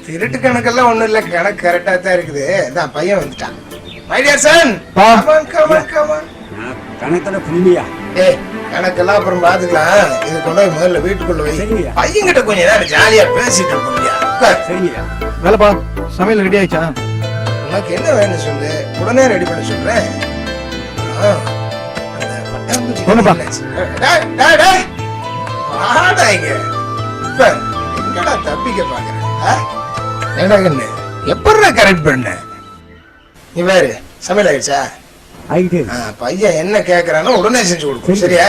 திருட்டு கணக்கெல்லாம் ஒண்ணும் இல்ல, கணக்கு கரெக்டா தான் இருக்குது. அதான் பையன் வந்துட்டான். மை டியர் சன், கணக்கெல்லாம் புள்ளியா? ஏய், கணக்கெல்லாம் அப்புறம் பாத்துக்கலாம். இது கொண்டு போய் முதல்ல வீட்டுக்குள்ள வை. பையன் கிட்ட கொஞ்ச நேரம் ஜாலியா பேசிட்டு இருப்போம். சரிங்கய்யா. வேலைப்பா, சமையல் ரெடி ஆயிடுச்சா? உனக்கு என்ன வேணும் சொல்லு, உடனே ரெடி பண்ண சொல்றேன். அந்த பட்டாம்பூச்சி எங்கடா தப்பிக்க பாக்குறேன்? ஏடா கண்ணு, எப்படா கரெக்ட் பண்ண? நீ வேறு சமையல் ஆயிடுச்சா? ஆயிட்டு. பையன் என்ன கேக்குறானோ உடனே செஞ்சு கொடுக்கும். சரியா?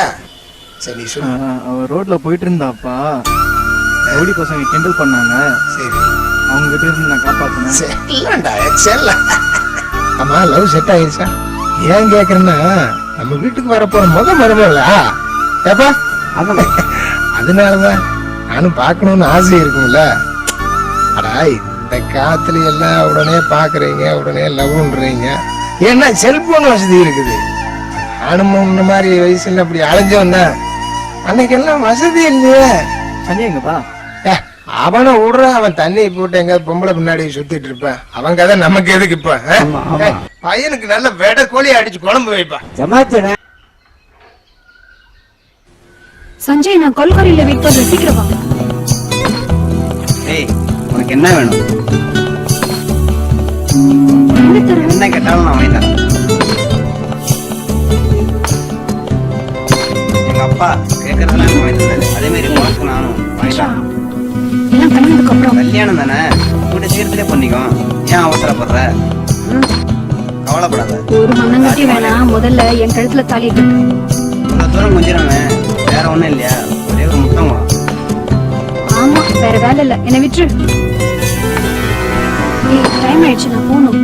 சரி சொல்லு. அவர் ரோட்ல போயிட்டு இருந்தாப்பா, ரவுடி பசங்க கிண்டல் பண்ணாங்க. சரி, அவங்க கிட்ட இருந்து நான் காப்பாத்தினேன். செல்லண்டா, எக்ஸெல்லாம். ஆமா, லவ் செட் ஆயிடுச்சா? ஏன் கேக்குறேன்னா, நம்ம வீட்டுக்கு வரப்போற மருமகளா ஏப்பா? அதனாலதான் நானும் பாக்கணும்னு ஆசை இருக்கும்ல. அடா, இந்த காத்துல எல்லாம் உடனே பாக்குறீங்க, உடனே லவ்ன்றீங்க. ஏன்னா செல்போன் வசதி இருக்குது. நானும் இந்த மாதிரி வயசுல அப்படி அலைஞ்சவன் தான். அன்னைக்கு எல்லாம் வசதி இல்லையே. சஞ்சய் எங்கப்பா? அவனை விடுற, அவன் தண்ணி போட்டு எங்க பொம்பளை பின்னாடி சுத்திட்டு இருப்பான். அவன் கதை நமக்கு எதுக்கு இப்ப? பையனுக்கு நல்ல வெட கோழி அடிச்சு குழம்பு வைப்பா. சஞ்சய், நான் கொல்கரியில வெயிட் பண்ண, சீக்கிரம் வாங்க. ஏய், உனக்கு என்ன வேணும்? என்ன கேட்டாலும் நான் வாங்கி தரேன். எங்க அப்பா கேட்கறதெல்லாம் எனக்கு வாங்கி தரேன். அதே மாதிரி உனக்கு நானும் வாங்கி தரேன். எல்லாம் கல்யாணத்துக்கு அப்புறம். கல்யாணம் தானே, கூட சீக்கிரத்திலே பண்ணிக்கோ. ஏன் அவசரப்படுற? கவலைப்படாத. ஒரு மண்ணங்கட்டி வேணாம், முதல்ல என் கழுத்துல தாலி கட்டு. இவ்வளவு தூரம் கொஞ்சிடானே, வேற ஒண்ணும் இல்லையா? ஒரே ஒரு முத்தம் வா. ஆமா, வேற வேலை இல்ல, என்னை விட்டுரு. டைம் ஆயிடுச்சு, நான் போகணும்.